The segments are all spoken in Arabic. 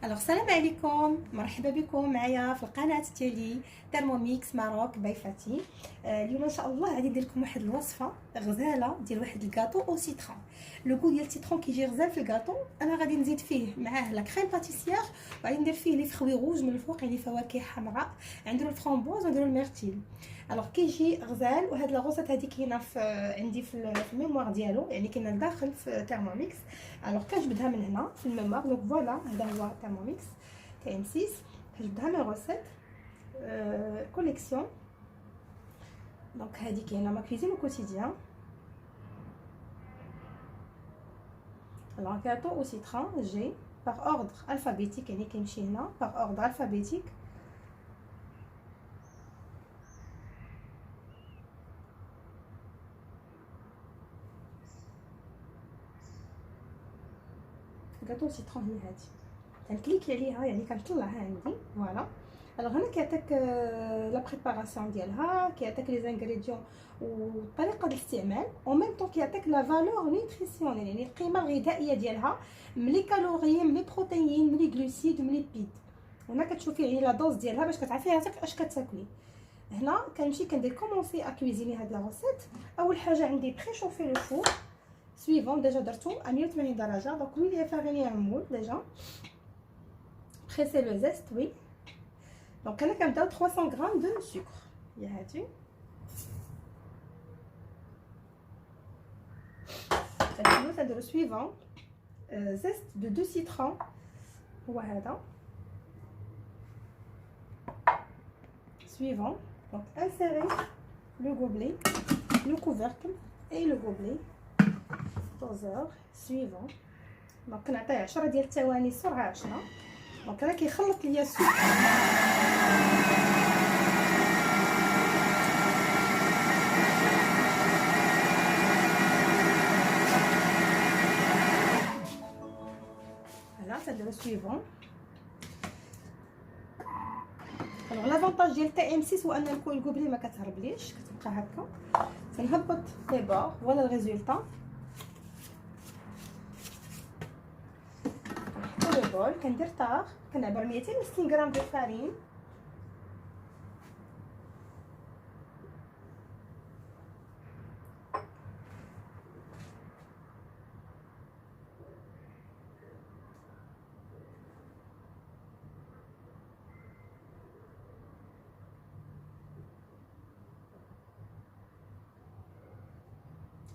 السلام عليكم، مرحبا بكم معايا في القناه ديالي ترموميكس ماروك باي فاتي. اليوم ان شاء الله غادي ندير لكم واحد الوصفه غزاله ديال واحد الكاطو او سيترون. لو كو ديال السيترون كيجي غزال في الكاطو. انا غادي نزيد فيه معاه لا كريم باتيسيير، وغادي ندير فيه لي فروي روج من الفوق، يعني فواكه حمراء، عندنا الفرامبوز ونديرو الميرتيل. كيجي غزال. وهاد لا غوصات هادي كاينه في عندي في الميموار ديالو، يعني كاينه لداخل في ترموميكس. كنجبدها من هنا في الميموار. دونك فوالا هذا هو ترموميكس تاع M6. كنجبدها من غوسيت كوليكسيون. دونك هادي كاينه ما كوزين او كوتيديان. كاطو او سيترون جي باغ اوردر الفابيتيك، يعني كيمشي هنا باغ اوردر الفابيتيك. كاطو سيترون هي هادي، كنكليكي عليها يعني كنطلعها عندي. فوالا هنا كيعطيك لا بريباراسيون ديالها، كيعطيك لي زانغريديون وطريقه الاستعمال، او ميم طون كيعطيك لا فالور نيوتريسيونيل، يعني القيمه الغذائيه ديالها، ملي كالوري ملي بروتيين ملي غلوسيد ملي بيد. هنا كتشوفي يعني لا دوز ديالها باش كتعرفي راسك اش كتاكلي. هنا كنمشي كندير كومونسي ا كويزيني هاد لا روسيت. اول حاجه عندي بريشوفي لو فور سويفون، ديجا درتو 180 درجه. دونك وي لي فاريني المول ديجا بريسي لو زيست. وي دونك انا كنبداو 300 غرام دو سكر، هي هادي. كنديرو سويفون زيست دو 2 سيترون، هو هذا suivant. Donc insérer le gobelet, le couvercle et le gobelet. doseur suivant. دونك كنعطيه 10 ديال الثواني سرعه 10. دونك راه كيخلط ليا السكر. هلا تنديرو سويفون. لافونتاج ديال تاع M6 هو ان الكوبلي ما كتهربليش، كتبقى هكا. كنهبط لي بور. فوالا الريزولطا. كنحطو لو بول. كندير طاغ، كنعبر 260 غرام ديال الفارين.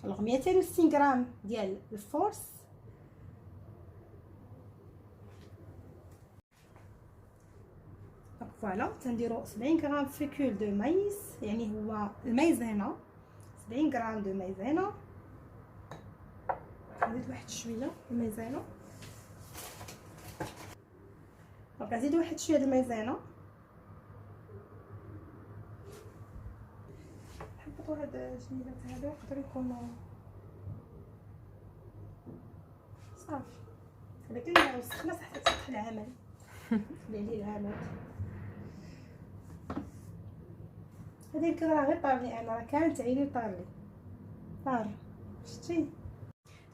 الوغ 260 غرام ديال الفورس. دونك فوالا تنديرو 70 غرام فيكول دو مايس، يعني هو المايزينا. 70 غرام دو مايزينا. نزيد واحد شويه المايزينا. دونك نزيد واحد شويه د المايزينا. نحطو هاد الجنيبات هادو يقدروا يكونوا صافي، ولكن وسخنا حتى تفتح العمل. خلي العمل هادي الكرا غير طارلي، انا راه كانت عيني طارلي طار شتي.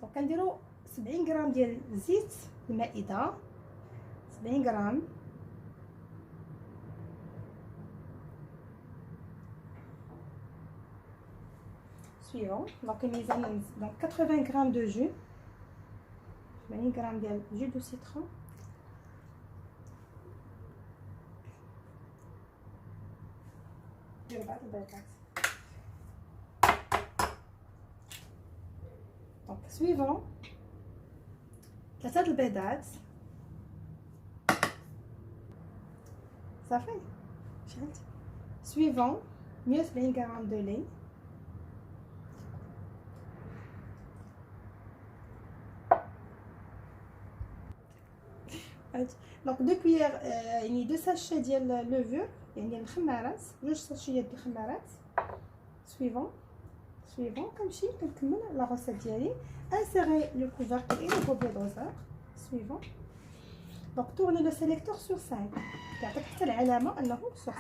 دونك كنديرو 70 غرام ديال زيت المائده. 70 غرام. suivant. دونك الميزان دونك 80 غرام دو جو، 80 غرام ديال جو دو سيترون. ندير 4 البيضات. دونك suivant 3 البيضات. صافي شحال. suivant 170 غرام دو لي. دونك 2 كويير يعني 2 ساشي ديال لوفور، يعني الخمارات، 2 ساشي ديال الخمارات. سويفون كنمشي كنكمل لا غوسيت ديالي. انسيري لو كوفركل اي لو غوبلي دوزور. سويفون. دونك تورني لو سيليكتور سور 5، كيعطيك حتى العلامه انه سور 5.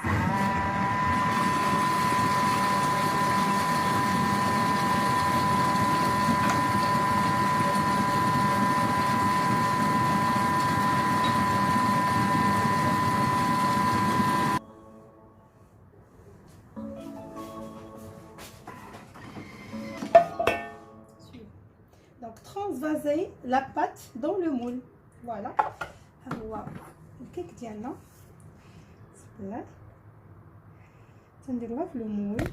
دونك ترانسفازي لا بات دون لو مول. فوالا ها هو الكيك ديالنا. بسم الله تنديروها في لو مول.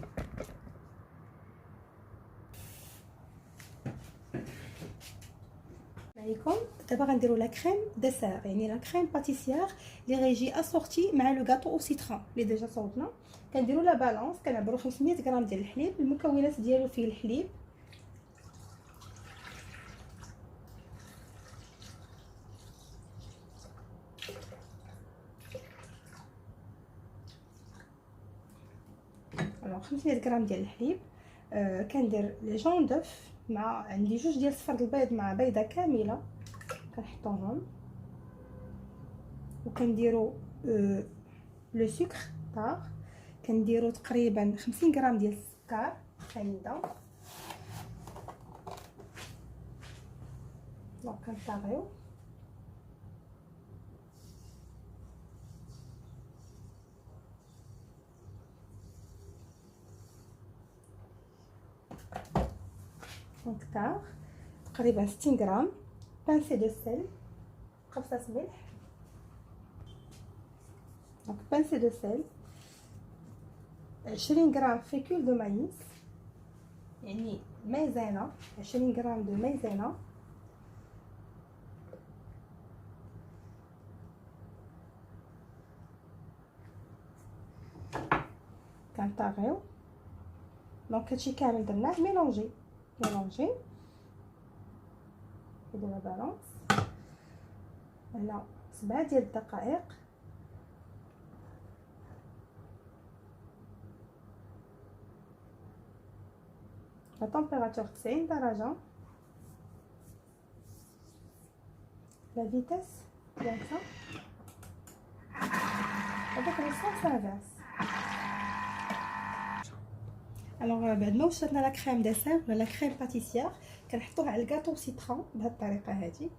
عليكم دابا غنديروا لا كريم ديسير، يعني لا كريم باتيسيير اللي غيجي اسورتي مع لو غاتو او سيترون اللي ديجا صوبنا. كنديروا لا بالانس، كنعبروا 500 غرام ديال الحليب. المكونات ديالو فيه الحليب، alors 500 غرام ديال الحليب. كندير لي جون دوف مع عندي جوج ديال صفر البيض مع بيضه كامله كنحطوهم، وكنديروا لو سكر طار. كنديروا تقريبا 50 غرام ديال السكر حامضه. دونك كنطاغيو دونك طاغ تقريبا 60 غرام. بانسي دو سيل، قبصه ملح. دونك بانسي دو سيل، 20 غرام فيكول دو مايس، يعني مايزينا، 20 غرام دو مايزينا. كنطاغيو دونك هادشي كامل درناه. ميلونجي نديرو لا بالانس. هنا 7 ديال الدقائق. لا طومبيراتور 90 درجه. لا فيتاس ديالها هذاك الصوص انفيرس. الوغ بعد ما وصلنا لا كريم ديسير ولا لا كريم باتيسيير كنحطوها على الكاطو سيترون بهذه الطريقه هذه.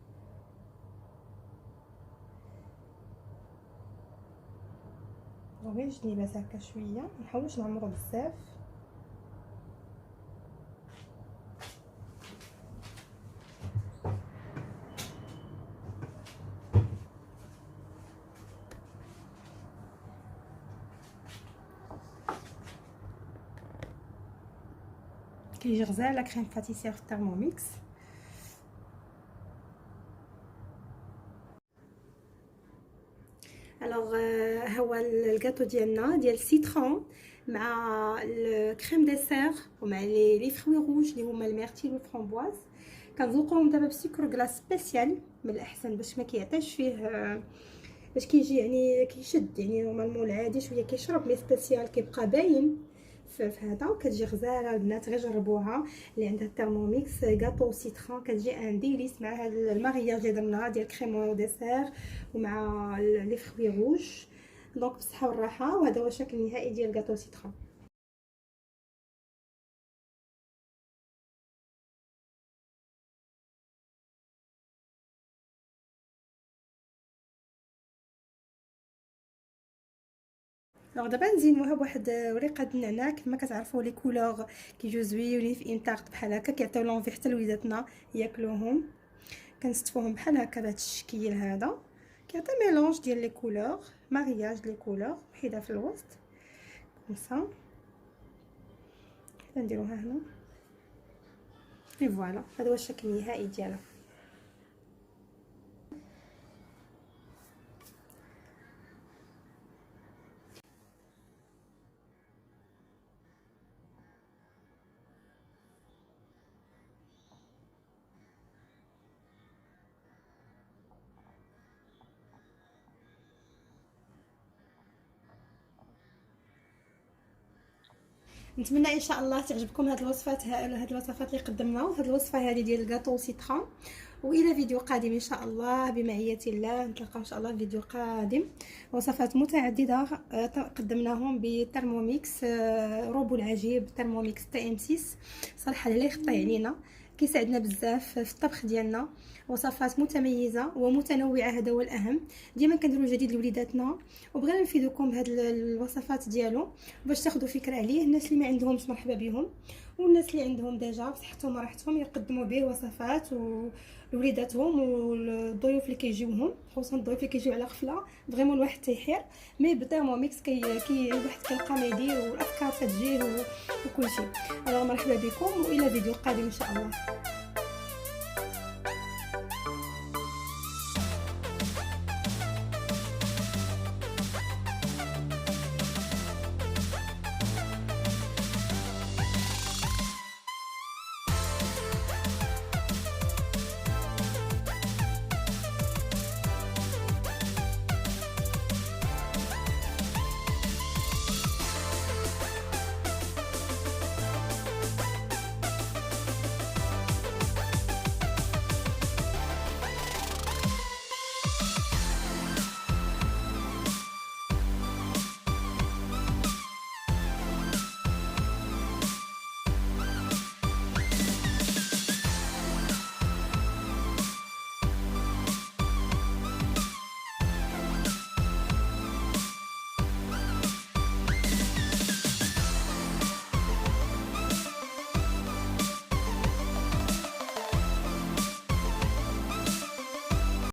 غير جنيبات هكا شويه، ما نحاولوش نعمرو بزاف. كيجي غزال لا كريم باتيسيير في الترموميكس. الوغ ها هو الكاطو ديالنا ديال السيترون مع الكريم ديسير ومع لي فروي روج اللي هما الميرتيل والفرامبواز. كنذوقوهم دابا بسكر كلاص سبيسيال من الاحسن باش ما كيعطيش فيه، باش كيجي يعني كيشد. يعني نورمالمون العادي شويه كيشرب، مي سبيسيال كيبقى باين في هذا. وكتجي غزاله البنات، غير جربوها اللي عندها الترموميكس كاطو سيترون. كتجي ان ديليس مع هذا المارياج اللي درنا ديال كريم ديسير ومع لي فروي روج. دونك بالصحه والراحه. وهذا هو الشكل النهائي ديال كاطو سيترون. alors دابا نزينوها بواحد وريقه النعناع. كما كتعرفوا لي كولور كيجيو زويونين في انطارط بحال هكا، كيعطيو لونفي حتى لوليداتنا ياكلوهم. كنستفوهم بحال هكا بهذا الشكل هذا، كيعطي ميلونج ديال لي كولور، مارياج لي كولور وحده في الوسط كومسا. نديروها هنا اي فوالا. هذا هو الشكل النهائي ديالها. نتمنى ان شاء الله تعجبكم هاد الوصفات اللي قدمنا، وهاد الوصفه هذه ديال الكاطو سيترون. والى فيديو قادم ان شاء الله بمعيه الله. نتلاقاو ان شاء الله في فيديو قادم. وصفات متعدده قدمناهم بالترموميكس روبو العجيب، ترموميكس تي ام 6 صراحه اللي يخطي علينا، كيساعدنا بزاف في الطبخ ديالنا. وصفات متميزه ومتنوعه، هذا هو الاهم. ديما كنديروا جديد لوليداتنا، وبغينا نفيدكم بهاد الوصفات ديالو باش تاخذوا فكره عليه. الناس اللي ما عندهمش مرحبا بهم، والناس اللي عندهم ديجا بصحتهم وراحتهم يقدموا به وصفات لوليداتهم والضيوف اللي كيجيوهم، خصوصا الضيوف اللي كيجيو على غفله فريمون الواحد تيحير. مي بتيرموميكس كي الواحد كيلقى ما يدير والافكار كتجيه وكلشي. مرحبا بكم والى فيديو قادم ان شاء الله.